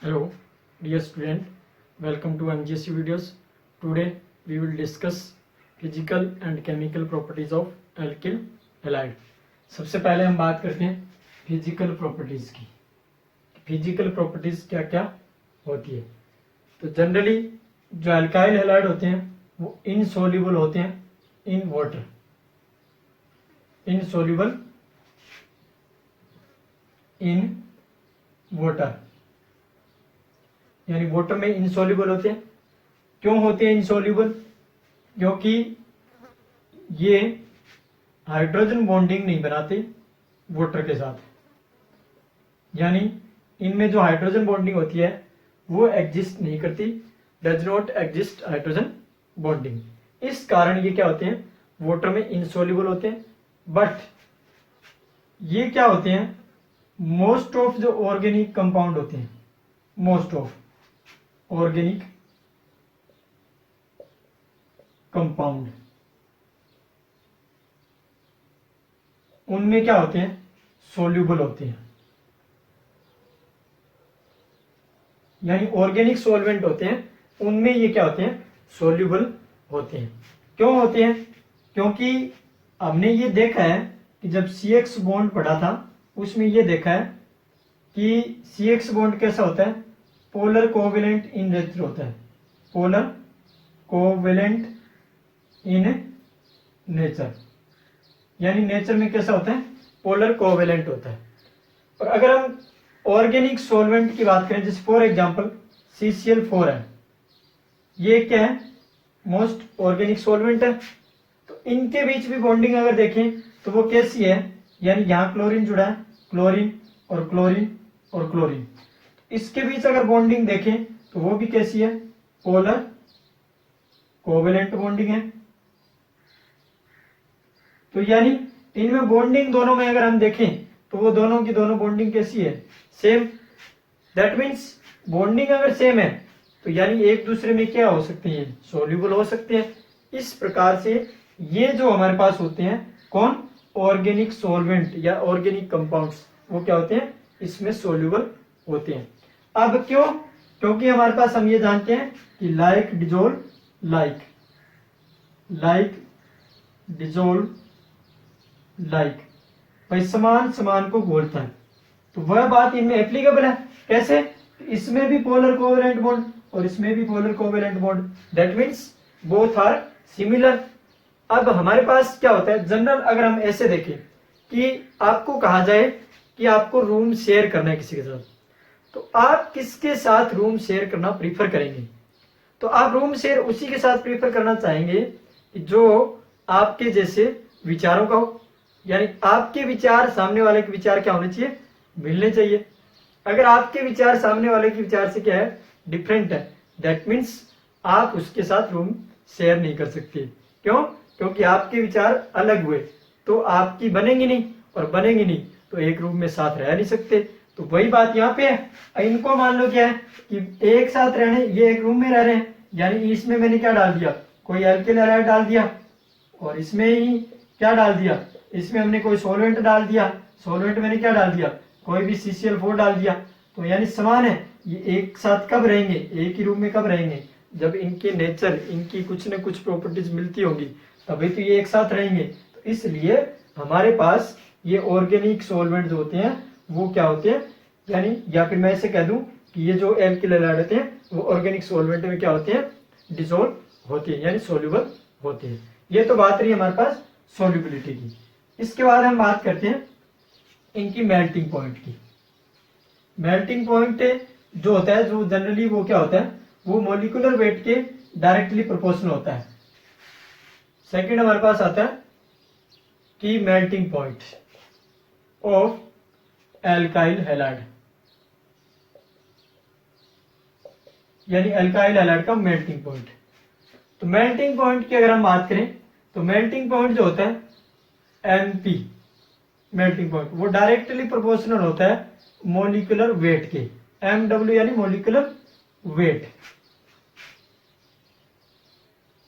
Hello, dear student. Welcome to MGSC videos. Today we will discuss physical and chemical properties of alkyl halide. सबसे पहले हम बात करते हैं फिजिकल प्रॉपर्टीज की। फिजिकल प्रॉपर्टीज क्या क्या होती है। तो जनरली जो अल्काइल हैलाइड होते हैं वो इनसोल्यूबल होते हैं in water. Insoluble in water यानी वाटर में इनसोल्यूबल होते हैं। क्यों होते हैं इनसोल्यूबल? क्योंकि ये हाइड्रोजन बॉन्डिंग नहीं बनाते वाटर के साथ, यानी इनमें जो हाइड्रोजन बॉन्डिंग होती है वो एग्जिस्ट नहीं करती, does not exist hydrogen bonding. इस कारण ये क्या होते हैं, वाटर में इनसोल्यूबल होते हैं। बट ये क्या होते हैं, मोस्ट ऑफ जो ऑर्गेनिक कंपाउंड होते हैं, मोस्ट ऑफ ऑर्गेनिक कंपाउंड, उनमें क्या होते हैं, सोल्यूबल होते हैं। यानी ऑर्गेनिक सॉल्वेंट होते हैं, उनमें ये क्या होते हैं, सोल्यूबल होते हैं। क्यों होते हैं? क्योंकि हमने ये देखा है कि जब CX बॉन्ड पढ़ा था उसमें ये देखा है कि CX बॉन्ड कैसा होता है, पोलर कोवेलेंट इन नेचर होता है। पोलर कोवेलेंट इन नेचर यानी नेचर में कैसा होता है, पोलर कोवेलेंट होता है। और अगर हम ऑर्गेनिक सॉल्वेंट की बात करें, जैसे फॉर एग्जांपल CCl4 है, ये क्या है, मोस्ट ऑर्गेनिक सॉल्वेंट है। तो इनके बीच भी बॉन्डिंग अगर देखें तो वो कैसी है, यानी यहां क्लोरीन जुड़ा है, क्लोरीन और क्लोरीन और क्लोरीन। इसके बीच अगर बॉन्डिंग देखें तो वो भी कैसी है, पोलर कोवेलेंट बॉन्डिंग है। तो यानी इनमें बॉन्डिंग दोनों में अगर हम देखें तो वो दोनों की दोनों बॉन्डिंग कैसी है, सेम। दैट मीन्स बॉन्डिंग अगर सेम है तो यानी एक दूसरे में क्या हो सकते हैं, सोल्यूबल हो सकते हैं। इस प्रकार से ये जो हमारे पास होते हैं कौन, ऑर्गेनिक सॉल्वेंट या ऑर्गेनिक कंपाउंड्स, वो क्या होते हैं, इसमें सोल्यूबल होते हैं। अब क्यों? क्योंकि हमारे पास हम ये जानते हैं कि like dissolve like, like dissolve like, भाई समान समान को घोलता है। तो वह बात इनमें एप्लीकेबल है। कैसे? इसमें भी पोलर कोवेलेंट बॉन्ड और इसमें भी polar covalent bond, that means both are similar. अब हमारे पास क्या होता है, जनरल अगर हम ऐसे देखें कि आपको कहा जाए कि आपको रूम शेयर करना है किसी के साथ, तो आप किसके साथ रूम शेयर करना प्रीफर करेंगे? तो आप रूम शेयर उसी के साथ प्रीफर करना चाहेंगे जो आपके जैसे विचारों का हो, यानी आपके विचार सामने वाले के विचार क्या होने चाहिए, मिलने चाहिए। अगर आपके विचार सामने वाले के विचार से क्या है, डिफरेंट है, दैट मीन्स आप उसके साथ रूम शेयर नहीं कर सकते। क्यों? क्योंकि आपके विचार अलग हुए तो आपकी बनेंगी नहीं, और बनेंगी नहीं तो एक रूम में साथ रह नहीं सकते। तो वही बात यहाँ पे है। इनको मान लो क्या है कि एक साथ रहने, ये एक रूम में रह रहे हैं, यानी इसमें मैंने क्या डाल दिया, कोई अल्किल हैलाइड डाल दिया, और इसमें ही क्या डाल दिया, इसमें हमने कोई सॉल्वेंट डाल दिया, सॉल्वेंट मैंने क्या डाल दिया, कोई भी CCl4 डाल दिया। तो यानी समान है। ये एक साथ कब रहेंगे, एक ही रूम में कब रहेंगे, जब इनके नेचर, इनकी कुछ न कुछ प्रॉपर्टीज मिलती होंगी, तभी तो ये एक साथ रहेंगे। तो इसलिए हमारे पास ये ऑर्गेनिक सॉल्वेंट जो होते हैं वो क्या होते हैं, यानी या फिर मैं ऐसे कह दूं कि ये जो अल्किल हैलाइड होते हैं वो ऑर्गेनिक सॉल्वेंट में क्या होते हैं, डिसॉल्व होते हैं, यानी सोल्यूबल होते हैं। ये तो बात रही हमारे पास सोल्यूबिलिटी की। इसके बाद हम बात करते हैं इनकी मेल्टिंग पॉइंट की। मेल्टिंग पॉइंट जो होता है, जो जनरली वो क्या होता है, वो मॉलिक्यूलर वेट के डायरेक्टली प्रोपोर्शनल होता है। सेकंड हमारे पास आता है कि melting point of alkyl halide, यानी एल्काइल हैलाइड का मेल्टिंग पॉइंट। तो मेल्टिंग पॉइंट की अगर हम बात करें तो मेल्टिंग पॉइंट जो होता है MP, मेल्टिंग पॉइंट, वो डायरेक्टली प्रोपोर्शनल होता है मॉलिक्यूलर वेट के। MW यानी मॉलिक्यूलर वेट,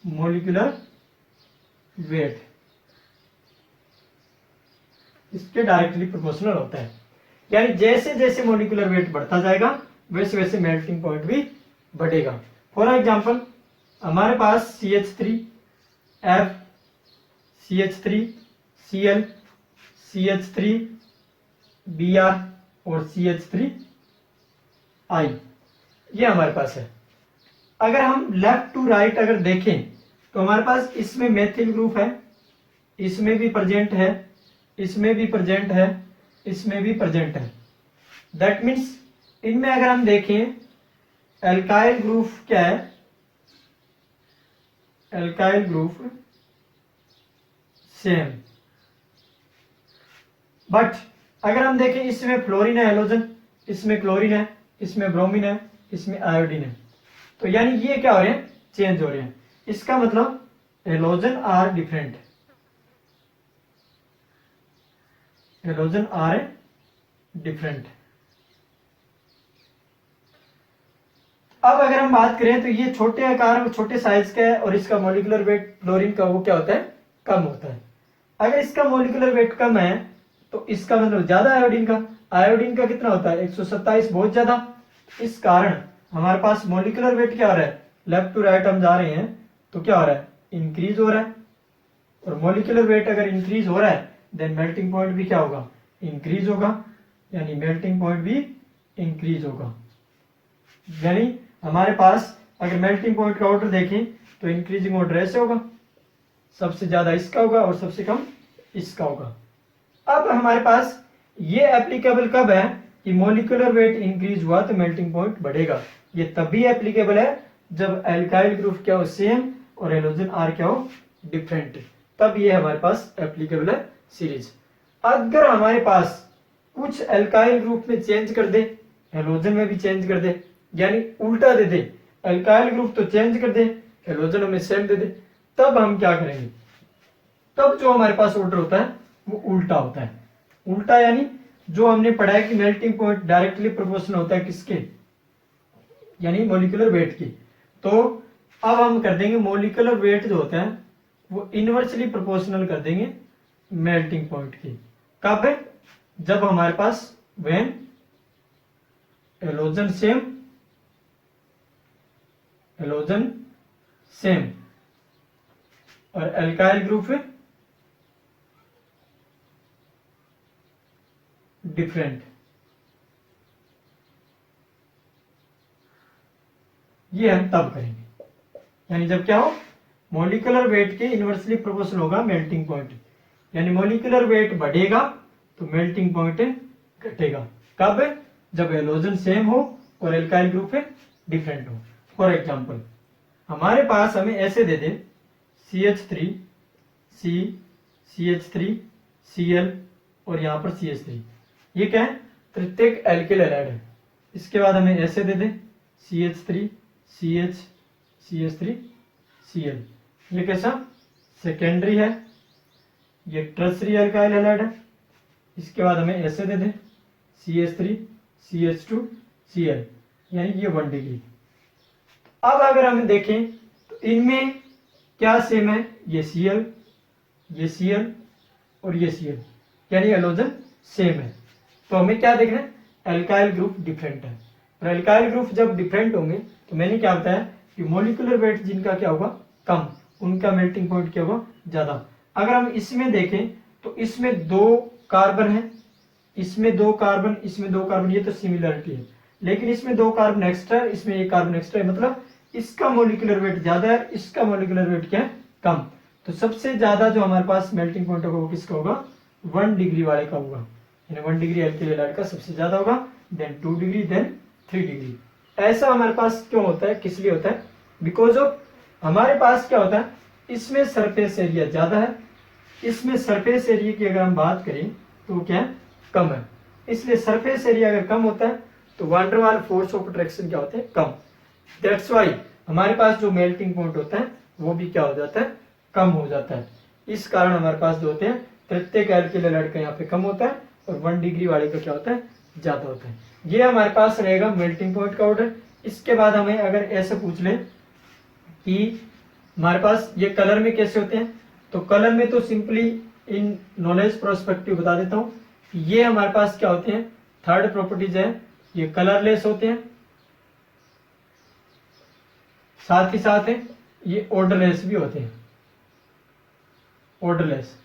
मॉलिक्यूलर वेट इसके डायरेक्टली प्रोपोर्शनल होता है। यानी जैसे जैसे मॉलिक्यूलर वेट बढ़ता जाएगा वैसे वैसे मेल्टिंग पॉइंट भी बढ़ेगा। फॉर एग्जाम्पल हमारे पास CH3 F, CH3 Cl, CH3 Br और CH3 I, ये हमारे पास है। अगर हम लेफ्ट टू राइट अगर देखें तो हमारे पास इसमें मेथिल ग्रुप है, इसमें भी प्रेजेंट है, इसमें भी प्रेजेंट है, इसमें भी प्रेजेंट है। दैट मीन्स इनमें अगर हम देखें एल्काइल ग्रुप क्या है, एल्काइल ग्रुप सेम। बट अगर हम देखें इसमें फ्लोरीन है हेलोजन, इसमें क्लोरीन है, इसमें ब्रोमीन है, इसमें आयोडीन है, तो यानी ये क्या हो रहे हैं, चेंज हो रहे हैं। इसका मतलब halogen are different, halogen are different. अब अगर हम बात करें तो ये छोटे आकार छोटे साइज का है और इसका मॉलिक्यूलर वेट फ्लोरीन का वो क्या होता है, कम होता है। अगर इसका मॉलिक्यूलर वेट कम है तो इसका मतलब ज्यादा आयोडीन का, आयोडीन का कितना होता है 127, बहुत ज्यादा। इस कारण हमारे पास मॉलिक्यूलर वेट क्या हो रहा है, लेफ्ट टू राइट हम जा रहे हैं तो क्या हो रहा है, इंक्रीज हो रहा है। और मॉलिक्यूलर वेट अगर इंक्रीज हो रहा है देन मेल्टिंग पॉइंट भी क्या होगा, इंक्रीज होगा, यानी मेल्टिंग पॉइंट भी इंक्रीज होगा। यानी हमारे पास अगर मेल्टिंग पॉइंट का ऑर्डर देखें तो इंक्रीजिंग ऑर्डर ऐसे होगा, सबसे ज्यादा इसका होगा और सबसे कम इसका होगा। अब हमारे पास ये एप्लीकेबल कब है कि मॉलिक्यूलर वेट इंक्रीज हुआ तो मेल्टिंग पॉइंट बढ़ेगा। ये तभी एप्लीकेबल है जब एल्काइल ग्रुप क्या हो सेम और हेलोजन आर क्या हो डिफरेंट, तब ये हमारे पास एप्लीकेबल है सीरीज। अगर हमारे पास कुछ एल्काइल ग्रुप में चेंज कर दे, हेलोजन में भी चेंज कर दे, यानी उल्टा दे दे, एल्काइल ग्रुप तो चेंज कर दे, हेलोजन हमें सेम दे दे, तब हम क्या करेंगे, तब जो हमारे पास ऑर्डर होता है वो उल्टा होता है। उल्टा यानी जो हमने पढ़ा है कि मेल्टिंग पॉइंट डायरेक्टली प्रोपोर्शनल होता है किसके, यानी मॉलिक्यूलर वेट की। तो अब हम कर देंगे मॉलिक्यूलर वेट जो होता है वो इनवर्सली प्रोपोर्शनल कर देंगे मेल्टिंग पॉइंट की। कब है, जब हमारे पास when halogen same, halogen same और एल्काइल ग्रुप डिफरेंट, ये हम तब करेंगे। यानी जब क्या हो, मॉलिक्यूलर वेट के इनवर्सली प्रोपोर्शनल होगा मेल्टिंग पॉइंट, यानी मॉलिक्यूलर वेट बढ़ेगा तो मेल्टिंग पॉइंट घटेगा। कब, जब हेलोजन सेम हो और एल्काइल ग्रुप डिफरेंट हो। फॉर एग्जांपल हमारे पास हमें ऐसे दे दे CH3 C, CH3 Cl और यहां पर CH3, ये क्या है, तृतीयक एल्किल हैलाइड है। इसके बाद हमें ऐसे दे दे CH3 CH, CH3 Cl, ये कैसा सेकेंडरी है, ये टर्सरी एल्काइल हैलाइड है। इसके बाद हमें ऐसे दे दे CH3 CH2 Cl, यानी ये 1 डिग्री। अब अगर हम देखें तो इनमें क्या सेम है, ये Cl, ये Cl और ये Cl, यानी हेलोजन सेम है। तो हमें क्या देखना है, एल्काइल ग्रुप डिफरेंट है। और एल्काइल ग्रुप जब डिफरेंट होंगे तो मैंने क्या बताया कि मॉलिक्यूलर वेट जिनका क्या होगा कम, उनका मेल्टिंग पॉइंट क्या होगा ज्यादा। अगर हम इसमें देखें तो इसमें 2 कार्बन है, इसमें 2 कार्बन, इसमें 2 कार्बन, ये तो सिमिलरिटी है। लेकिन इसमें 2 कार्बन एक्स्ट्रा है, इसमें 1 कार्बन एक्स्ट्रा है, मतलब इसका मॉलिक्यूलर वेट ज्यादा है, इसका मॉलिक्यूलर वेट क्या है कम। तो सबसे ज्यादा जो हमारे पास मेल्टिंग पॉइंट होगा वो किसका होगा, 1 डिग्री वाले का होगा, यानी 1 डिग्री एल्किल हैलाइड का सबसे ज्यादा होगा, देन 2 डिग्री, देन 3 डिग्री। ऐसा हमारे पास क्यों होता है, किस लिए होता है, बिकॉज ऑफ हमारे पास क्या होता है, इसमें सरफेस एरिया ज्यादा है, इसमें सरफेस एरिया की अगर हम बात करें तो क्या है कम है। इसलिए सरफेस एरिया अगर कम होता है तो वांडर वाल फोर्स ऑफ अट्रैक्शन क्या होते हैं कम। दैट्स वाई हमारे पास जो मेल्टिंग पॉइंट होता है वो भी क्या हो जाता है, कम हो जाता है। इस कारण हमारे पास जो होते हैं प्रत्येक एल्किल हैलाइड का यहाँ पे कम होता है और 1 डिग्री वाले का क्या होता है ज्यादा होता है। ये हमारे पास रहेगा मेल्टिंग पॉइंट का ऑर्डर। इसके बाद हमें अगर ऐसे पूछ ले कि हमारे पास ये कलर में कैसे होते हैं, तो कलर में तो सिंपली इन नॉलेज प्रोस्पेक्टिव बता देता हूँ। ये हमारे पास क्या होते हैं, थर्ड प्रॉपर्टीज है, ये कलरलेस होते हैं, साथ ही साथ ये ऑर्डरलेस भी होते हैं, ऑर्डरलेस।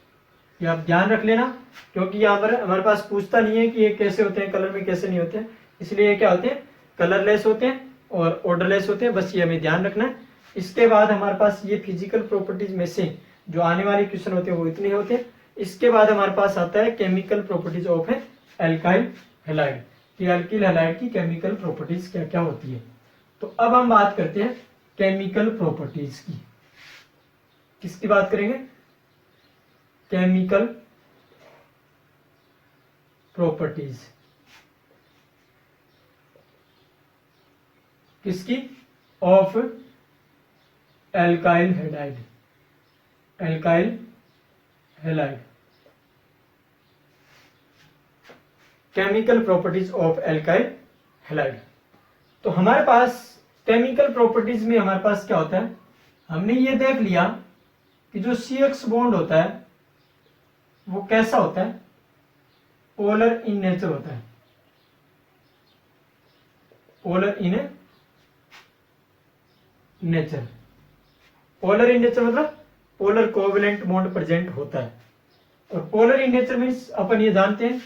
ये आप ध्यान रख लेना, क्योंकि यहाँ पर हमारे पास पूछता नहीं है कि ये कैसे होते हैं, कलर में कैसे नहीं होते हैं, इसलिए ये क्या होते हैं, कलरलेस होते हैं और ऑर्डरलेस होते हैं, बस ये हमें ध्यान रखना है। इसके बाद हमारे पास ये फिजिकल प्रॉपर्टीज में से जो आने वाले क्वेश्चन होते हैं वो इतने होते हैं। इसके बाद हमारे पास आता है chemical properties of alkyl halide, कि एल्किल हैलाइड की केमिकल प्रॉपर्टीज क्या क्या होती है। तो अब हम बात करते हैं केमिकल प्रॉपर्टीज की। किसकी बात करेंगे, केमिकल प्रॉपर्टीज, किसकी, of alkyl halide, alkyl halide, chemical properties of alkyl halide. तो हमारे पास केमिकल प्रॉपर्टीज में हमारे पास क्या होता है, हमने ये देख लिया कि जो CX बॉन्ड होता है वो कैसा होता है, पोलर इन नेचर होता है, polar in nature. Polar in nature मतलब पोलर कोवेलेंट बॉन्ड प्रेजेंट होता है। और पोलर इन नेचर मीन्स अपन ये जानते हैं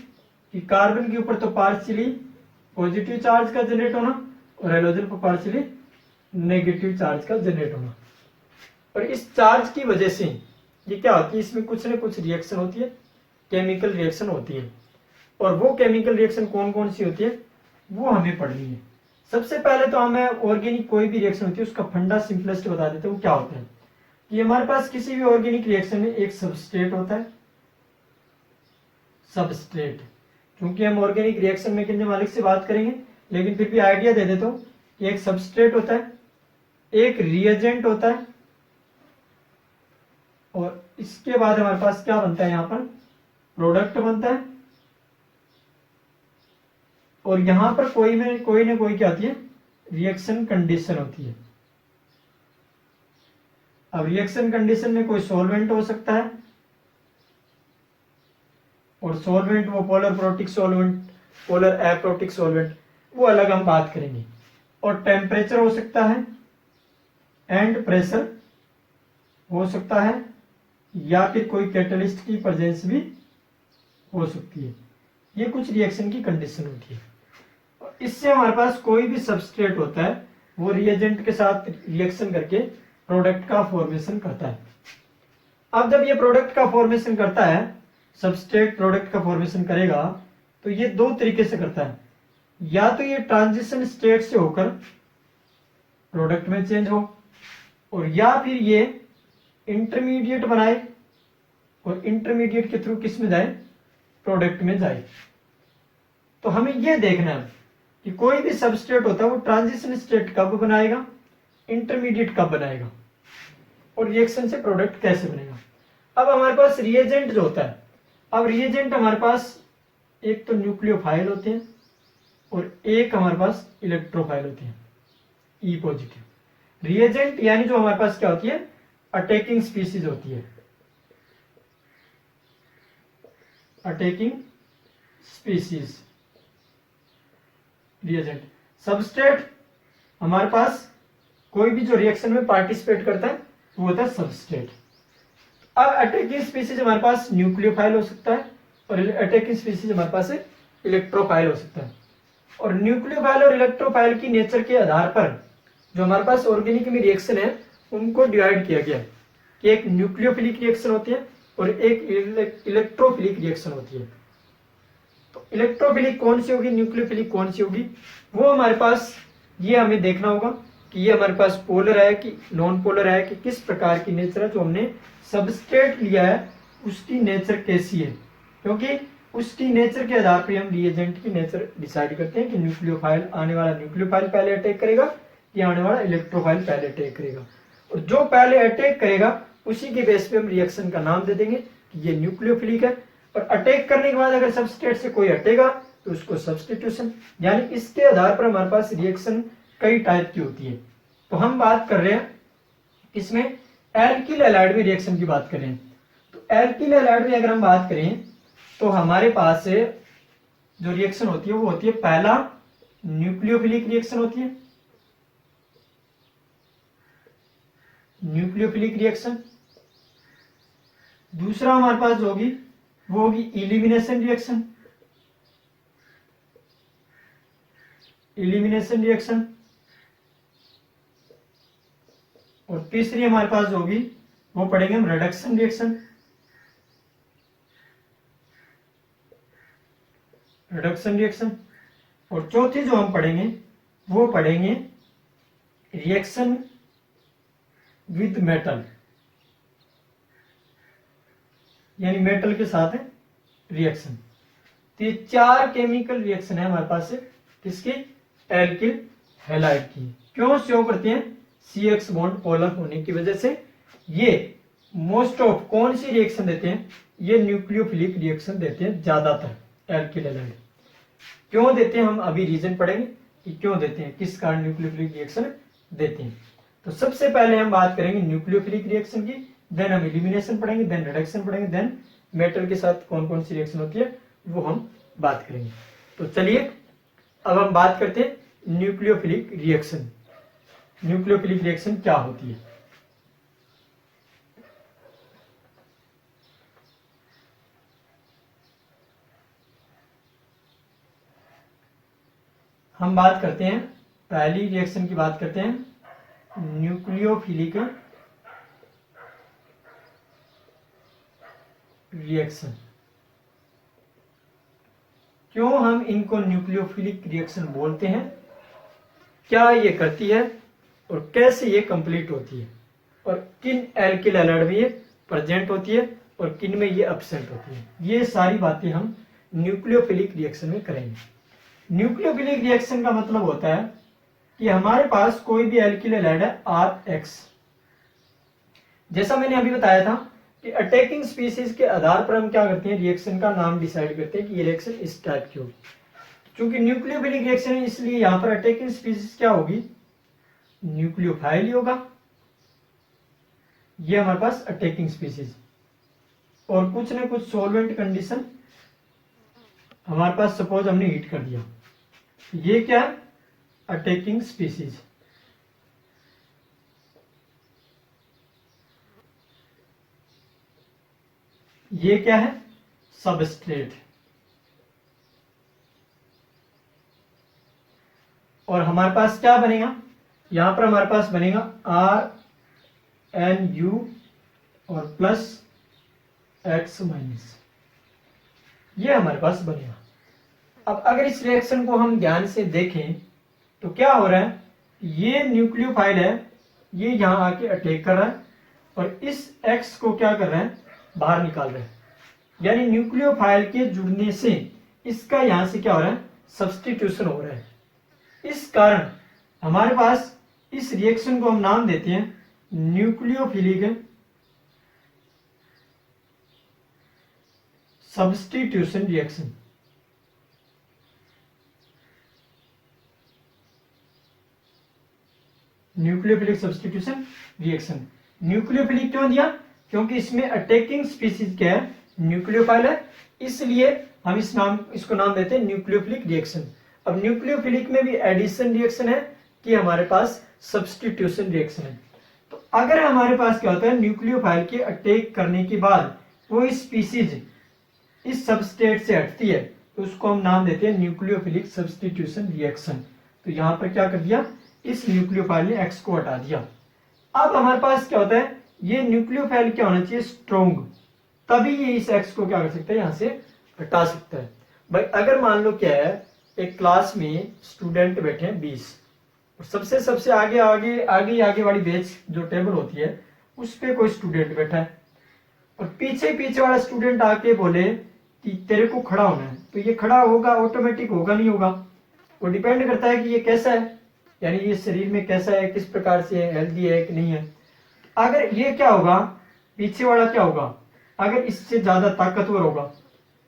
कि कार्बन के ऊपर तो पार्शियली पॉजिटिव चार्ज का जनरेट होना और हाइड्रोजन पर पार्शियली नेगेटिव चार्ज का जनरेट होना। और इस चार्ज की वजह से ये क्या होती है, इसमें कुछ न कुछ रिएक्शन होती है, केमिकल रिएक्शन होती है। और वो केमिकल रिएक्शन कौन कौन सी होती है वो हमें पढ़नी है। सबसे पहले तो हमें ऑर्गेनिक कोई भी रिएक्शन होती है उसका फंडा सिंपलेस्ट बता देते हैं वो क्या होता है। कि हमारे पास किसी भी ऑर्गेनिक रिएक्शन में एक सबस्ट्रेट होता है, सबस्ट्रेट। क्योंकि हम ऑर्गेनिक रिएक्शन में कितने मालिक से बात करेंगे, लेकिन फिर भी आइडिया दे देता हूं कि एक सबस्ट्रेट होता है, एक रिएजेंट होता है, और इसके बाद हमारे पास क्या बनता है, यहां पर प्रोडक्ट बनता है। और यहां पर कोई ना कोई क्या होती है, रिएक्शन कंडीशन होती है। अब रिएक्शन कंडीशन में कोई सॉल्वेंट हो सकता है, और सॉल्वेंट वो polar protic solvent, polar aprotic solvent, वो अलग हम बात करेंगे। और टेम्परेचर हो सकता है एंड प्रेशर हो सकता है, या फिर कोई कैटलिस्ट की प्रेजेंस भी हो सकती है। ये कुछ रिएक्शन की कंडीशन होती है। और इससे हमारे पास कोई भी सबस्ट्रेट होता है वो रिएजेंट के साथ रिएक्शन करके प्रोडक्ट का फॉर्मेशन करता है। अब जब ये प्रोडक्ट का फॉर्मेशन करता है, सबस्ट्रेट प्रोडक्ट का फॉर्मेशन करेगा, तो ये दो तरीके से करता है। या तो ये ट्रांजिशन स्टेट से होकर प्रोडक्ट में चेंज हो, और या फिर ये इंटरमीडिएट बनाए और इंटरमीडिएट के थ्रू किस में जाए, प्रोडक्ट में जाए। तो हमें यह देखना है कि कोई भी सबस्ट्रेट होता है वो ट्रांजिशन स्टेट कब बनाएगा, इंटरमीडिएट कब बनाएगा, और रिएक्शन से प्रोडक्ट कैसे बनेगा। अब हमारे पास रिएजेंट जो होता है, अब रिएजेंट हमारे पास एक तो न्यूक्लियोफाइल होते हैं और एक हमारे पास इलेक्ट्रोफाइल होते हैं, ई पॉजिटिव। रिएजेंट यानी जो हमारे पास क्या होती है, अटैकिंग स्पीसीज होती है, अटैकिंग स्पीसीज रिएजेंट। सबस्ट्रेट हमारे पास कोई भी जो रिएक्शन में पार्टिसिपेट करता है वो होता है सबस्ट्रेट। अब अटैकिंग स्पीसीज हमारे पास न्यूक्लियोफाइल हो सकता है और अटैकिंग स्पीसीज हमारे पास इलेक्ट्रोफाइल हो सकता है। और न्यूक्लियोफाइल और इलेक्ट्रोफाइल की नेचर के आधार पर जो हमारे पास ऑर्गेनिक में रिएक्शन है उनको डिवाइड किया गया कि एक न्यूक्लियोफिलिक रिएक्शन होती है और एक इलेक्ट्रोफिलिक रिएक्शन होती है। तो इलेक्ट्रोफिलिक कौन सी होगी, न्यूक्लियोफिलिक कौन सी होगी, वो हमारे पास ये हमें देखना होगा कि ये हमारे पास पोलर है कि नॉन पोलर है, कि किस प्रकार की नेचर है। जो हमने सबस्ट्रेट लिया है उसकी नेचर कैसी है, क्योंकि उसकी नेचर के आधार पर हम रिएजेंट की नेचर डिसाइड करते हैं कि न्यूक्लियोफाइल, आने वाला न्यूक्लियोफाइल पहले अटैक करेगा या आने वाला इलेक्ट्रोफाइल पहले अटैक करेगा। और जो पहले अटैक करेगा उसी के बेस पे हम रिएक्शन का नाम दे देंगे कि ये न्यूक्लियोफिलिक है। और अटैक करने के बाद अगर सबस्ट्रेट से कोई हटेगा तो उसको सब्स्टिट्यूशन, यानी इसके आधार पर हमारे पास रिएक्शन कई टाइप की होती है। तो हम बात कर रहे हैं इसमें एल्किल हैलाइड में रिएक्शन की बात कर रहे हैं। तो एल्किल हैलाइड में अगर हम बात करें तो हमारे पास जो रिएक्शन होती है वो होती है, पहला न्यूक्लियोफिलिक रिएक्शन होती है, न्यूक्लियोफिलिक रिएक्शन। दूसरा हमारे पास जो होगी वो होगी इलिमिनेशन रिएक्शन। Elimination reaction. और तीसरी हमारे पास जो होगी वो पढ़ेंगे हम रिडक्शन रिएक्शन। Reduction reaction. और चौथी जो हम पढ़ेंगे वो पढ़ेंगे रिएक्शन विद मेटल, यानी मेटल के साथ है रिएक्शन। तो ये 4 केमिकल रिएक्शन है हमारे पास से किसकी, एल्किल हैलाइड की। क्यों शो करते हैं, CH बॉन्ड पोलर होने की वजह से। ये मोस्ट ऑफ कौन सी रिएक्शन देते हैं, ये न्यूक्लियोफिलिक रिएक्शन देते हैं ज्यादातर एल्किल हैलाइड। क्यों देते हैं हम अभी रीजन पढ़ेंगे कि क्यों देते हैं, किस कारण न्यूक्लियोफिलिक रिएक्शन देते हैं। तो सबसे पहले हम बात करेंगे न्यूक्लियोफिलिक रिएक्शन की, देन हम एलिमिनेशन पढ़ेंगे, देन रिडक्शन पढ़ेंगे, देन मेटल के साथ कौन कौन सी रिएक्शन होती है वो हम बात करेंगे। तो चलिए अब हम बात करते हैं न्यूक्लियोफिलिक रिएक्शन। न्यूक्लियोफिलिक रिएक्शन क्या होती है। हम बात करते हैं पहली रिएक्शन की बात करते हैं न्यूक्लियोफिलिक रिएक्शन। क्यों हम इनको न्यूक्लियोफिलिक रिएक्शन बोलते हैं, क्या ये करती है और कैसे ये कंप्लीट होती है, और किन एल्किल हैलाइड में ये प्रेजेंट होती है और किन में ये एब्सेंट होती है, ये सारी बातें हम न्यूक्लियोफिलिक रिएक्शन में करेंगे। न्यूक्लियोफिलिक रिएक्शन का मतलब होता है कि हमारे पास कोई भी एल्किल हैलाइड है RH, जैसा मैंने अभी बताया था कि अटैकिंग स्पीसीज के आधार पर हम क्या करते हैं, रिएक्शन का नाम डिसाइड करते हैं कि ये रिएक्शन इस टाइप की होगी। क्योंकि न्यूक्लियोफिलिक रिएक्शन है इसलिए यहां पर अटैकिंग स्पीसीज क्या होगी, न्यूक्लियोफाइल ही होगा। ये हमारे पास अटैकिंग स्पीसीज, और कुछ ना कुछ सॉल्वेंट कंडीशन हमारे पास, सपोज हमने हीट कर दिया, ये क्या है, अटैकिंग स्पीसीज। ये क्या है, सबस्ट्रेट। और हमारे पास क्या बनेगा, यहां पर हमारे पास बनेगा RNU और प्लस X-, ये हमारे पास बनेगा। अब अगर इस रिएक्शन को हम ध्यान से देखें तो क्या हो रहा है, ये न्यूक्लियोफाइल है, ये यहां आके अटैक कर रहा है और इस X को क्या कर रहा है, बाहर निकाल रहा है। यानी न्यूक्लियोफाइल के जुड़ने से इसका यहां से क्या हो रहा है, सब्स्टिट्यूशन हो रहा है। इस कारण हमारे पास इस रिएक्शन को हम नाम देते हैं nucleophilic substitution reaction. Nucleophilic substitution reaction. Nucleophilic क्यों दिया, क्योंकि इसमें अटैकिंग स्पीसीज क्या है, न्यूक्लियोफाइल है, इसलिए हम इसको नाम देते हैं न्यूक्लियोफिलिक रिएक्शन। अब न्यूक्लियोफिलिक में भी एडिशन रिएक्शन है कि हमारे पास सब्स्टिट्यूशन रिएक्शन है। तो अगर हमारे पास क्या होता है, न्यूक्लियोफाइल के अटैक करने के बाद कोई स्पीसीज इस सबस्ट्रेट से हटती है तो उसको हम नाम देते हैं न्यूक्लियोफिलिक सब्स्टिट्यूशन रिएक्शन। तो यहां पर क्या कर दिया, इस न्यूक्लियोफाइल ने X को हटा दिया। अब हमारे पास क्या होता है, ये न्यूक्लियोफाइल क्या होना चाहिए, स्ट्रॉन्ग, तभी ये इस X को क्या कर सकता है, यहां से हटा सकता है। भाई अगर मान लो क्या है, एक क्लास में स्टूडेंट बैठे हैं 20 और सबसे आगे वाली बेंच जो टेबल होती है उस पे कोई स्टूडेंट बैठा है और पीछे वाला स्टूडेंट आके बोले कि तेरे को खड़ा होना है, तो ये खड़ा होगा, ऑटोमेटिक होगा नहीं होगा, वो डिपेंड करता है कि ये कैसा है, यानी ये शरीर में कैसा है, किस प्रकार से है, हेल्दी है कि नहीं है। अगर ये क्या होगा, पीछे वाला क्या होगा, अगर इससे ज्यादा ताकतवर होगा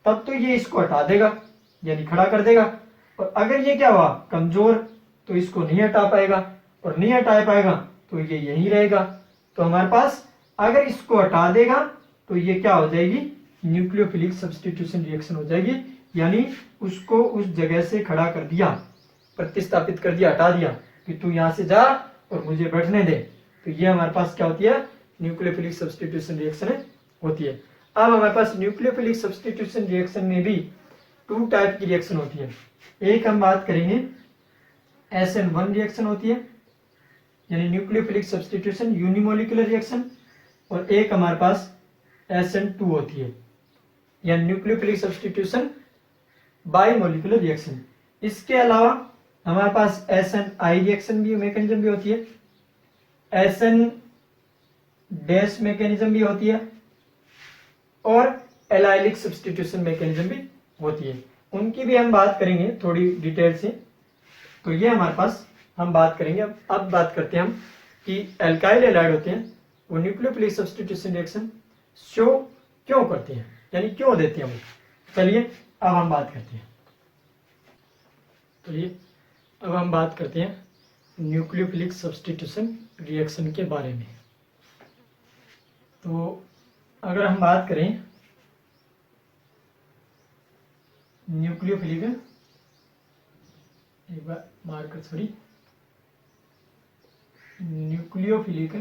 तब तो ये इसको हटा देगा, यानी खड़ा कर देगा। और अगर ये क्या हुआ, कमजोर, तो इसको नहीं हटा पाएगा, और नहीं हटा पाएगा तो ये यहीं रहेगा। तो हमारे पास अगर इसको हटा देगा तो ये क्या हो जाएगी, न्यूक्लियोफिलिक सब्स्टिट्यूशन रिएक्शन हो जाएगी, यानी उसको उस जगह से खड़ा कर दिया, प्रतिस्थापित कर दिया, हटा दिया कि तू यहां से जा और मुझे बैठने दे। तो ये हमारे पास क्या होती है, न्यूक्लियोफिलिक सब्स्टिट्यूशन रिएक्शन होती है। अब हमारे पास न्यूक्लियोफिलिक सब्स्टिट्यूशन रिएक्शन में भी 2 टाइप की रिएक्शन होती है। एक हम बात करेंगे SN1 रिएक्शन होती है, यानी न्यूक्लियोफिलिक सब्स्टिट्यूशन यूनिमोलिकुलर रिएक्शन, और एक हमारे पास SN2 होती है, यानी न्यूक्लियोफिलिक सब्स्टिट्यूशन बाइमोलिकुलर रिएक्शन। इसके अलावा हमारे पास SNI रिएक्शन भी मैकेनिज्म भी होती है, SN डैश मैकेनिज्म भी होती है, और एलाइलिक सब्स्टिट्यूशन मैकेनिज्म भी होती है। उनकी भी हम बात करेंगे थोड़ी डिटेल से। तो ये हमारे पास हम बात करेंगे। अब बात करते हैं हम कि एल्काइल एलाइड होते हैं वो न्यूक्लियोफिलिक सब्स्टिट्यूशन रिएक्शन शो क्यों करते हैं, यानी क्यों देते हैं वो। चलिए अब हम बात करते हैं। तो ये अब हम बात करते हैं न्यूक्लियोफिलिक सब्स्टिट्यूशन रिएक्शन के बारे में। तो अगर हम बात करें न्यूक्लियोफिलिक, एक बार marker sorry, nucleophilic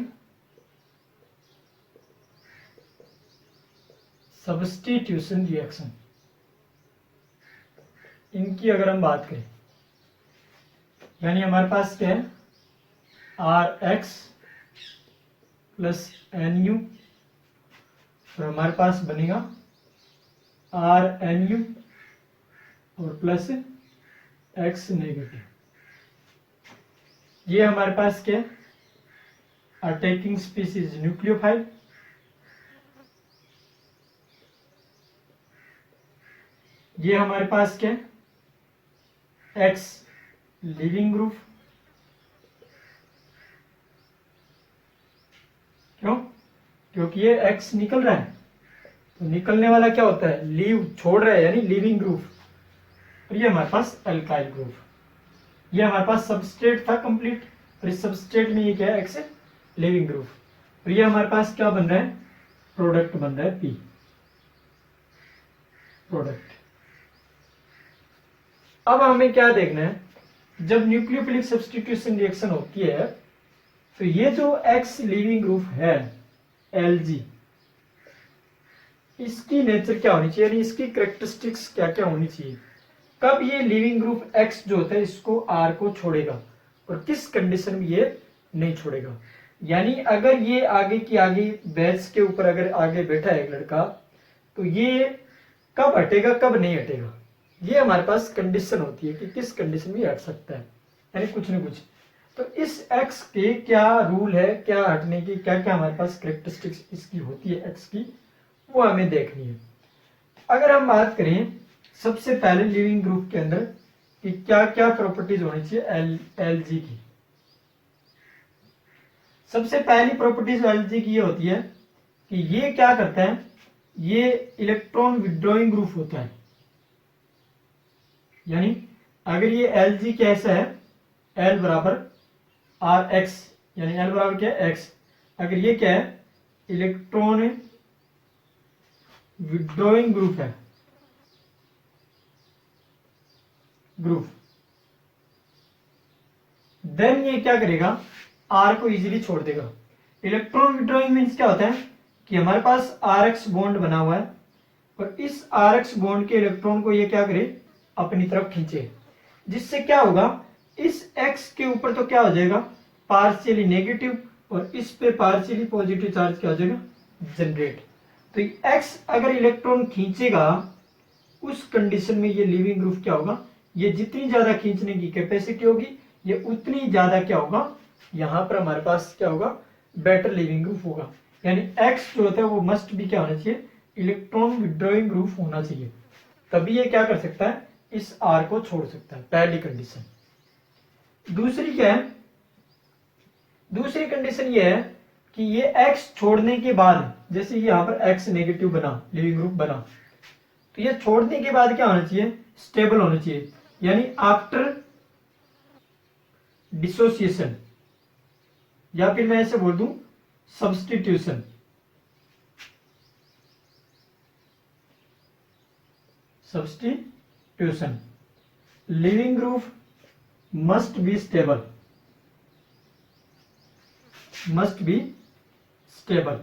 substitution reaction, इनकी अगर हम बात करें, यानी हमारे पास क्या है, RX प्लस NU, और हमारे पास बनेगा RNU और प्लस X नेगेटिव। ये हमारे पास क्या है, अटैकिंग स्पीसीज न्यूक्लियोफाइल, ये हमारे पास क्या है, X लिविंग ग्रुप। क्यों? क्योंकि ये X निकल रहा है, तो निकलने वाला क्या होता है, लीव, छोड़ रहा है, यानी लिविंग ग्रुप। और ये हमारे पास अल्काइल ग्रुप। ये हमारे पास सबस्ट्रेट था कंप्लीट, और इस सबस्ट्रेट में ये क्या है, X लिविंग ग्रुप। और ये हमारे पास क्या बन रहा है, प्रोडक्ट बन रहा है P, प्रोडक्ट। अब हमें क्या देखना है, जब न्यूक्लियोफिलिक सब्स्टिट्यूशन रिएक्शन होती है तो ये जो X लिविंग ग्रुप है Lg, इसकी नेचर क्या होनी चाहिए, यानी इसकी कैरेक्टरिस्टिक्स क्या क्या होनी चाहिए। कब ये लिविंग ग्रुप X जो होता है इसको R को छोड़ेगा, और किस कंडीशन में ये नहीं छोड़ेगा। यानी अगर ये आगे की आगे बेंच के ऊपर अगर आगे बैठा है एक लड़का, तो ये कब हटेगा कब नहीं हटेगा, ये हमारे पास कंडीशन होती है कि किस कंडीशन में हट सकता है, यानी कुछ न कुछ। तो इस X के क्या रूल है, क्या हटने की क्या क्या हमारे पास कैरेक्टरिस्टिक्स इसकी होती है X की, वो हमें देखनी है। अगर हम बात करें सबसे पहले लिविंग ग्रुप के अंदर कि क्या क्या प्रॉपर्टीज होनी चाहिए Lg की। सबसे पहली प्रॉपर्टीज Lg की ये होती है कि ये क्या करता है, ये इलेक्ट्रॉन विड्रॉइंग ग्रुप होता है। यानी अगर ये Lg कैसा है, L बराबर Rx, यानी L बराबर क्या है, X। अगर ये क्या है, इलेक्ट्रॉन विड्रॉइंग ग्रुप है, ग्रुप, देन ये क्या करेगा, R को इजीली छोड़ देगा। इलेक्ट्रॉन विड्रॉइंग मीन्स क्या होता है कि हमारे पास RX बॉन्ड बना हुआ है, और इस RX बॉन्ड के इलेक्ट्रॉन को ये क्या करे, अपनी तरफ खींचे, जिससे क्या होगा, इस X के ऊपर तो क्या हो जाएगा, पार्शियली नेगेटिव, और इस पे पार्शियली पॉजिटिव चार्ज क्या हो जाएगा, जनरेट। तो X अगर इलेक्ट्रॉन खींचेगा, उस कंडीशन में ये लिविंग ग्रुप क्या होगा, ये जितनी ज्यादा खींचने की कैपेसिटी होगी, ये उतनी ज्यादा क्या होगा, यहां पर हमारे पास क्या होगा, बेटर लिविंग ग्रुप होगा। यानी X जो होता है वो मस्ट भी क्या होना चाहिए, इलेक्ट्रॉन विड्रॉइंग ग्रुप होना चाहिए, तभी ये क्या कर सकता है, इस R को छोड़ सकता है, पहली कंडीशन। दूसरी क्या है, दूसरी कंडीशन ये है कि ये X छोड़ने के बाद, जैसे यहाँ पर X नेगेटिव बना, लिविंग ग्रुप बना, तो ये छोड़ने के बाद क्या होना चाहिए, स्टेबल होना चाहिए, यानी आफ्टर डिसोसिएशन, या फिर मैं ऐसे बोल दूं substitution. Substitution, leaving group must be stable. Must be stable.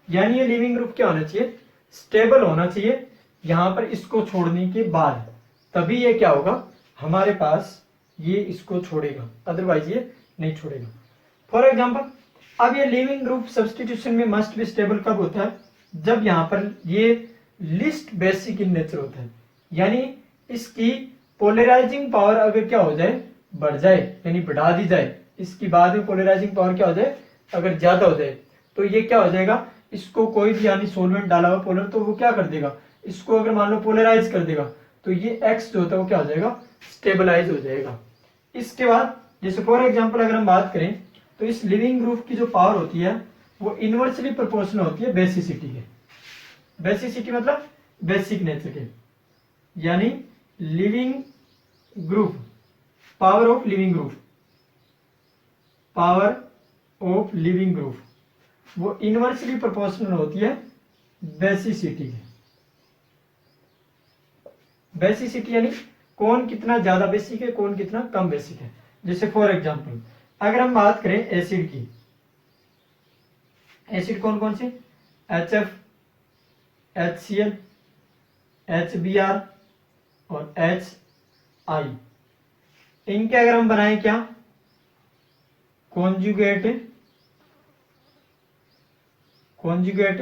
यानी ये लिविंग ग्रुप क्या होना चाहिए, स्टेबल होना चाहिए। यहां पर इसको छोड़ने के बाद तभी ये क्या होगा, हमारे पास ये इसको छोड़ेगा, अदरवाइज ये नहीं छोड़ेगा। फॉर एग्जाम्पल, अब ये लिविंग ग्रुप सब्सटीट्यूशन में मस्ट बी स्टेबल कब होता है, जब यहां पर ये लिस्ट बेसिक इन नेचर होता है, यानी इसकी पोलराइजिंग पावर अगर क्या हो जाए, बढ़ जाए, यानी बढ़ा दी जाए, इसकी बाद में पोलराइजिंग पावर क्या हो जाए, अगर ज्यादा हो जाए, तो ये क्या हो जाएगा, इसको कोई भी यानी सोलवेंट डाला हुआ पोलर, तो वो क्या कर देगा, इसको अगर मान लो पोलराइज कर देगा, तो ये एक्स जो होता है वो क्या हो जाएगा, स्टेबलाइज हो जाएगा। इसके बाद जैसे फॉर एग्जांपल अगर हम बात करें, तो इस लिविंग ग्रुप की जो पावर होती है वो इनवर्सली प्रोपोर्शनल होती है बेसिसिटी के। बेसिसिटी मतलब बेसिक नेचर के, यानी leaving group, power of leaving group, power of leaving group वो इनवर्सली प्रोपोर्शनल होती है बेसिसिटी के। बेसिसिटी यानी कौन कितना ज्यादा बेसिक है, कौन कितना कम बेसिक है। जैसे फॉर एग्जांपल अगर हम बात करें एसिड की, एसिड कौन कौन से, HF, HCl, HBr और HI, इनके अगर हम बनाएं क्या, कॉन्जुगेट, कॉन्जुगेट,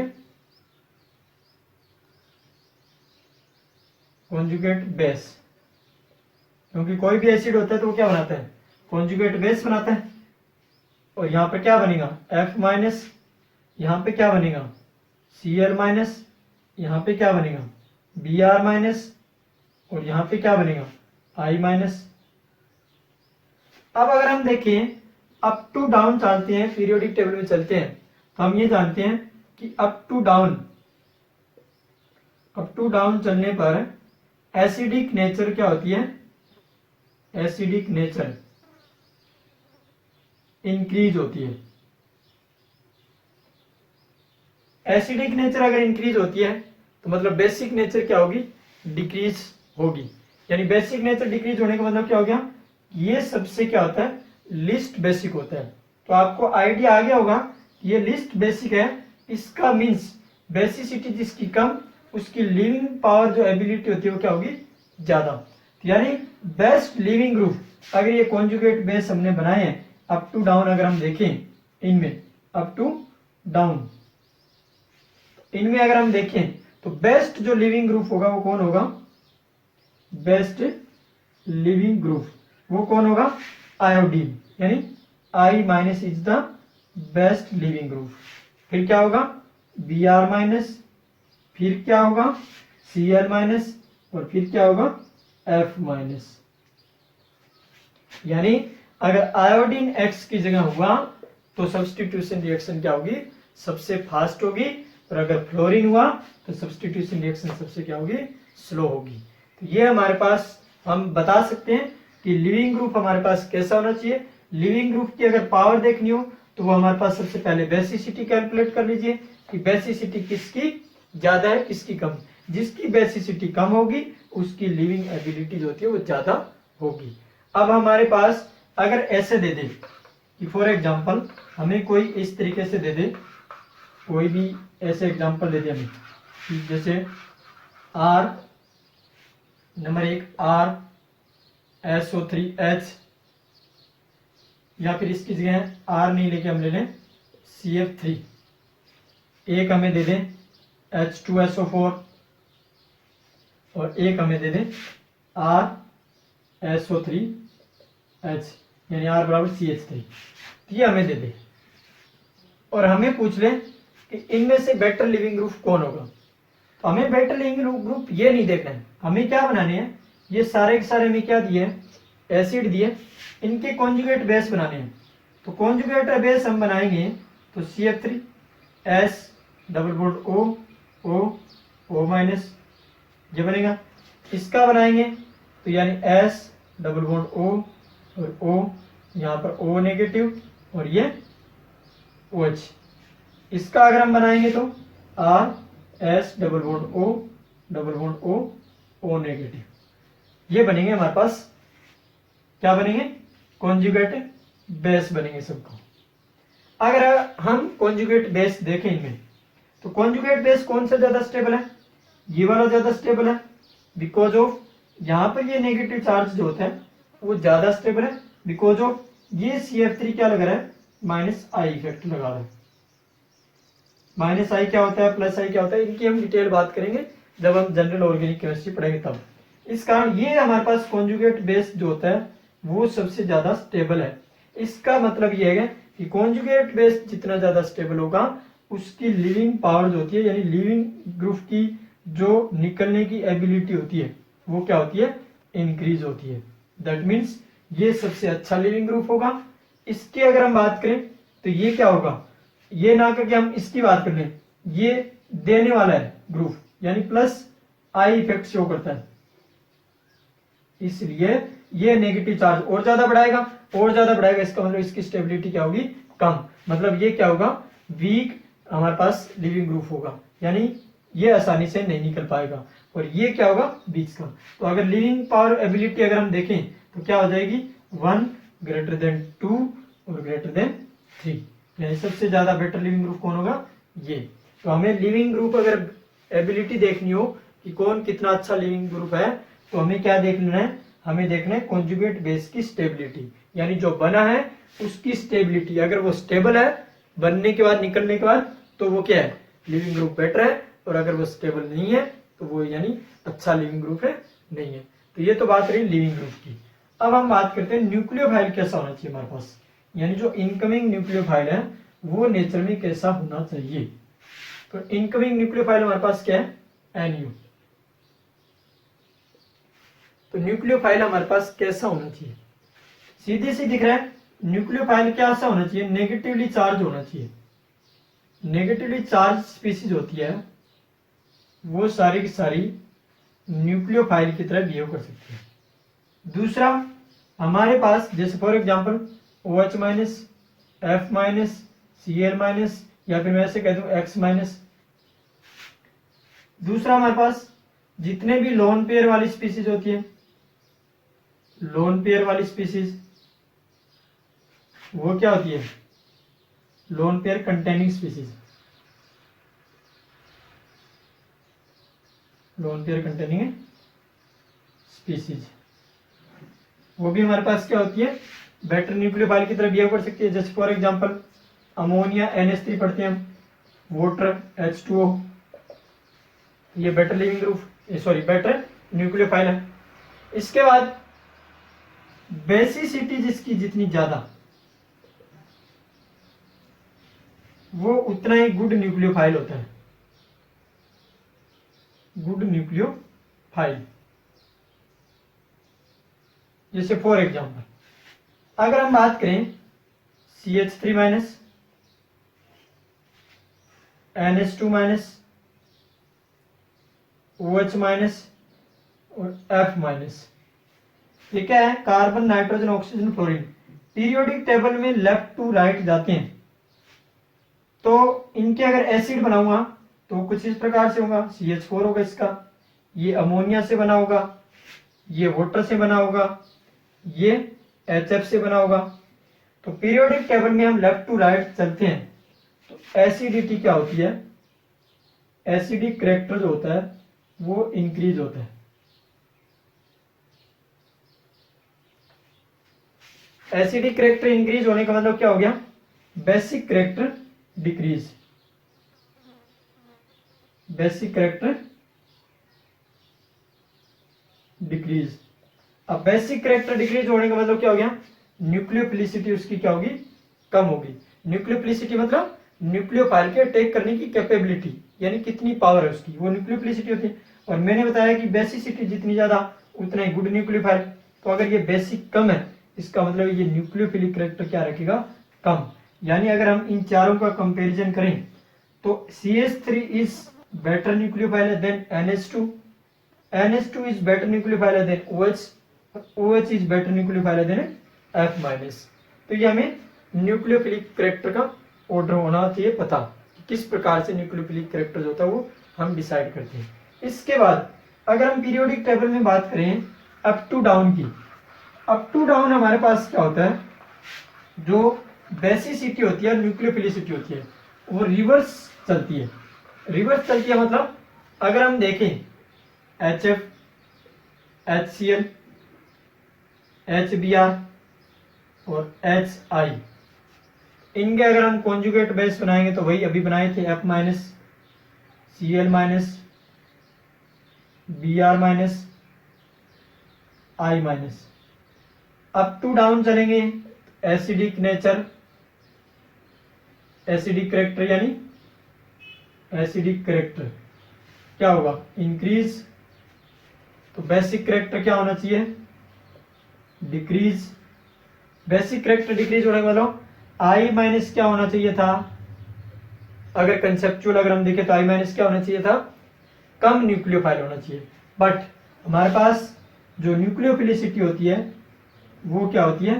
कॉन्जुगेट बेस, क्योंकि कोई भी एसिड होता है तो वो क्या बनाता है, कॉन्जुगेट बेस बनाता है। और यहां पर क्या बनेगा, F माइनस, यहां पे क्या बनेगा, Cl माइनस, यहां पे क्या बनेगा, Br माइनस, और यहां पे क्या बनेगा, I माइनस। अब अगर हम देखें अप टू डाउन चलते हैं, पीरियोडिक टेबल में चलते हैं, तो हम ये जानते हैं कि अप टू डाउन चलने पर एसिडिक नेचर क्या होती है, एसिडिक नेचर इंक्रीज होती है। एसिडिक नेचर अगर इंक्रीज होती है तो मतलब बेसिक नेचर क्या होगी, डिक्रीज होगी। यानी बेसिक नेचर डिक्रीज होने का मतलब क्या हो गया, ये सबसे क्या होता है, लिस्ट बेसिक होता है। तो आपको आइडिया आ गया होगा, ये लिस्ट बेसिक है, इसका मीन्स बेसिसिटी जिसकी कम, उसकी लिविंग पावर जो एबिलिटी होती है वो क्या होगी, ज्यादा। यानी बेस्ट लिविंग ग्रुप अगर ये कॉन्जुगेट बेस हमने बनाए हैं, अप टू डाउन अगर हम देखें इनमें, अप टू डाउन इनमें अगर हम देखें, तो बेस्ट जो लिविंग ग्रुप होगा वो कौन होगा, बेस्ट लिविंग ग्रुप वो कौन होगा, आयोडीन, यानी I minus is the best leaving group. फिर क्या होगा, Br माइनस, फिर क्या होगा, Cl माइनस, और फिर क्या होगा, F माइनस। यानी अगर आयोडीन X की जगह हुआ तो सब्स्टिट्यूशन रिएक्शन क्या होगी, सबसे फास्ट होगी, और अगर फ्लोरीन हुआ तो सब्स्टिट्यूशन रिएक्शन सबसे क्या होगी, स्लो होगी। तो ये हमारे पास हम बता सकते हैं कि लिविंग ग्रुप हमारे पास कैसा होना चाहिए। लिविंग ग्रुप की अगर पावर देखनी हो तो वो हमारे पास सबसे पहले बेसिसिटी कैलकुलेट कर लीजिए कि बेसिसिटी किसकी ज्यादा है किसकी कम। जिसकी बेसिसिटी कम होगी उसकी लिविंग एबिलिटी जो होती है वो ज्यादा होगी। अब हमारे पास अगर ऐसे दे दे कि फॉर एग्जांपल हमें कोई इस तरीके से दे दे, कोई भी ऐसे एग्जांपल दे दे हमें कि जैसे R नंबर 1 R SO3H, या फिर इसकी जगह R नहीं लेके हम ले लें CF3, एक हमें दे दें H2SO4 और एक हमें दे दें RSO3H, यानी R बराबर CH3, ये हमें दे दे और हमें पूछ ले कि इनमें से बेटर लिविंग ग्रुप कौन होगा। तो हमें बेटर लिविंग ग्रुप ये नहीं देखना है, हमें क्या बनाने हैं, ये सारे के सारे में क्या दिए, एसिड दिए, इनके कॉन्जुगेट बेस बनाने हैं। तो कॉन्जुगेट बेस हम बनाएंगे तो CF3 S double bond O O minus ये बनेगा। इसका बनाएंगे तो यानी S डबल बॉन्ड O और O, यहाँ पर O नेगेटिव और ये OH। इसका अगर हम बनाएंगे तो R S double bond O double bond O O negative, ये बनेंगे हमारे पास, क्या बनेंगे, कॉन्जुगेट बेस बनेंगे सबको। अगर हम कॉन्जुगेट बेस देखें इनमें, तो कॉन्जुगेट बेस कौन सा ज्यादा स्टेबल है? ये वाला ज्यादा स्टेबल है, बिकॉज ऑफ यहाँ पर ये नेगेटिव चार्ज जो होता है वो ज्यादा स्टेबल है, बिकॉज ऑफ ये CF3 क्या लग रहा है, -I इफेक्ट लगा रहा है। -I क्या होता है, +I क्या होता है, इनकी हम डिटेल बात करेंगे जब हम जनरल ऑर्गेनिक केमिस्ट्री पढ़ेंगे तब। इस कारण ये हमारे पास कॉन्जुगेट बेस जो होता है वो सबसे ज्यादा स्टेबल है। इसका मतलब ये है कि कॉन्जुगेट बेस जितना ज्यादा स्टेबल होगा उसकी लिविंग पावर जो होती है, यानी लिविंग ग्रुप की जो निकलने की एबिलिटी होती है वो क्या होती है, इंक्रीज होती है। दैट मीन्स ये सबसे अच्छा लिविंग ग्रुप होगा। इसकी अगर हम बात करें तो ये क्या होगा, ये ना करके हम इसकी बात कर लें, ये देने वाला है ग्रुप, यानी +I इफेक्ट शो करता है, इसलिए ये नेगेटिव चार्ज और ज्यादा बढ़ाएगा, और ज्यादा बढ़ाएगा, इसका मतलब इसकी स्टेबिलिटी क्या होगी, कम। मतलब ये क्या होगा, वीक हमारे पास लिविंग ग्रुप होगा, यानी ये आसानी से नहीं निकल पाएगा। और ये क्या होगा, बीच का। तो अगर लिविंग पावर एबिलिटी अगर हम देखें तो क्या हो जाएगी, 1 > 2 और > 3, यानी सबसे ज्यादा बेटर लिविंग ग्रुप कौन होगा, ये। तो हमें लिविंग ग्रुप अगर एबिलिटी देखनी हो कि कौन कितना अच्छा लिविंग ग्रुप है, तो हमें क्या देखना है, हमें देखना है कॉन्जुगेट बेस की स्टेबिलिटी, यानी जो बना है उसकी स्टेबिलिटी। अगर वो स्टेबल है बनने के बाद, निकलने के बाद, तो वो क्या है, लिविंग ग्रुप बेटर है। और अगर वो स्टेबल नहीं है तो वो यानी अच्छा लिविंग ग्रुप है, नहीं है। तो ये तो बात रही लिविंग ग्रुप की। अब हम बात करते हैं न्यूक्लियोफाइल कैसा होना चाहिए हमारे पास, यानी जो इनकमिंग न्यूक्लियोफाइल है वो नेचर में कैसा होना चाहिए। तो इनकमिंग न्यूक्लियोफाइल हमारे पास क्या है, NU। तो न्यूक्लियोफाइल हमारे पास कैसा होना चाहिए, सीधे से दिख रहा है, न्यूक्लियोफाइल कैसा होना चाहिए, नेगेटिवली चार्ज होना चाहिए। नेगेटिवली चार्ज स्पीसीज होती है वो सारी की सारी न्यूक्लियोफाइल की तरह बिहेव कर सकती है। दूसरा हमारे पास जैसे for example OH-, F-, Cl-, या फिर मैं ऐसे कह दूं X-। दूसरा हमारे पास जितने भी लोन पेयर वाली स्पीसीज होती है, लोन पेयर वाली स्पीसीज वो क्या होती है, lone pair containing species, lone pair containing species, वो भी हमारे पास क्या होती है, बेटर न्यूक्लियोफाइल की तरह बिहेव कर सकती है। जैसे फॉर एग्जांपल अमोनिया NH3 पढ़ते हैं हम, वाटर H2O, ये better leaving group, sorry better nucleophile है। इसके बाद बेसिसिटी जिसकी जितनी ज्यादा वो उतना ही गुड न्यूक्लियोफाइल होता है, गुड न्यूक्लियोफाइल। जैसे फॉर एग्जांपल अगर हम बात करें CH3-, NH2-, OH- और F-। ये क्या है, carbon, nitrogen, oxygen, fluorine. Periodic table में लेफ्ट टू राइट जाते हैं, तो इनके अगर एसिड बनाऊंगा तो कुछ इस प्रकार से होगा, CH4 होगा इसका, ये अमोनिया से बना होगा, ये वाटर से बना होगा, ये HF से बना होगा। तो पीरियोडिक टेबल में हम लेफ्ट टू राइट चलते हैं तो एसिडिटी क्या होती है, एसिडिक कैरेक्टर जो होता है वो इंक्रीज होता है। एसिडिक कैरेक्टर इंक्रीज होने का मतलब क्या हो गया, basic character decrease, basic character decrease. अब बेसिक कैरेक्टर डिक्रीज होने का मतलब क्या हो गया, न्यूक्लियोफिलिसिटी उसकी क्या होगी, कम होगी। न्यूक्लियोफिलिसिटी मतलब न्यूक्लियोफाइल के अटैक करने की कैपेबिलिटी, यानी कितनी पावर है उसकी, वो न्यूक्लियोफिलिसिटी होती है। और मैंने बताया कि बेसिसिटी जितनी ज्यादा उतना ही गुड न्यूक्लियोफाइल। तो अगर ये बेसिक कम है इसका मतलब ये न्यूक्लियोफिलिक कैरेक्टर क्या रखेगा, कम। यानी अगर हम इन चारों का कंपैरिजन करें तो CH3 is better nucleophile than NH2, NH2 is better nucleophile than OH, OH is better nucleophile than F-। तो ये हमें न्यूक्लियोफिलिक कैरेक्टर का ऑर्डर होना चाहिए पता, कि किस प्रकार से न्यूक्लियोफिलिक कैरेक्टर होता है वो हम डिसाइड करते हैं। इसके बाद अगर हम पीरियोडिक टेबल में बात करें अप टू डाउन की, अप टू डाउन हमारे पास क्या होता है, जो बेसिसिटी होती है, न्यूक्लियोफिलिसिटी होती है, वो रिवर्स चलती है। रिवर्स चलती है मतलब अगर हम देखें HF, HCl, HBr और HI, इनके अगर हम कॉन्जुगेट बेस बनाएंगे तो वही अभी बनाए थे F minus Cl minus Br minus I minus. Up to down चलेंगे, एसिडिक नेचर, एसिडिक करेक्टर, यानी एसिडिक करेक्टर क्या होगा, इंक्रीज। तो बेसिक करेक्टर क्या होना चाहिए, डिक्रीज। बेसिक करेक्टर डिक्रीज होने वाला I माइनस क्या होना चाहिए था, अगर कंसेप्चुअल अगर हम देखें तो I माइनस क्या होना चाहिए था, कम न्यूक्लियोफाइल होना चाहिए। बट हमारे पास जो न्यूक्लियोफिलिसिटी होती है वो क्या होती है,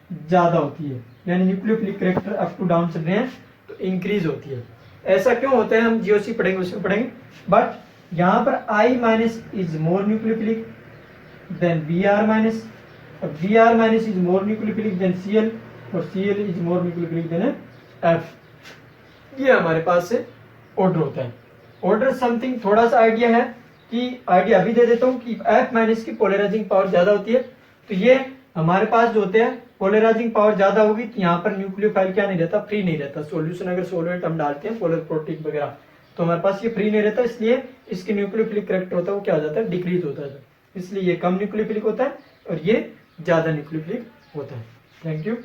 ज्यादा होती है, यानी nucleophilic character up to down चल रहे हैं तो इंक्रीज होती है। ऐसा क्यों होता है, हम जीओसी पढ़ेंगे उसमें पढ़ेंगे। बट यहाँ पर I minus is more nucleophilic than Br minus, और Br minus is more nucleophilic than Cl, और Cl is more nucleophilic than F। ये हमारे पास से ऑर्डर होता है। ऑर्डर समथिंग थोड़ा सा आइडिया है, कि आइडिया अभी दे देता हूँ कि F माइनस की पोलराइजिंग पावर ज्यादा होती है। तो ये हमारे पास जो होते हैं पोलराइजिंग पावर ज्यादा होगी तो यहाँ पर न्यूक्लियोफाइल क्या नहीं रहता, फ्री नहीं रहता। सॉल्यूशन अगर सॉल्वेंट हम डालते हैं पोलर प्रोटीन वगैरह तो हमारे पास ये फ्री नहीं रहता, इसलिए इसके न्यूक्लियोफिलिक करेक्टर होता है वो क्या हो जाता है, डिक्रीज होता है। इसलिए ये कम न्यूक्लियोफिलिक होता है और ये ज्यादा न्यूक्लियोफिलिक होता है। Thank you.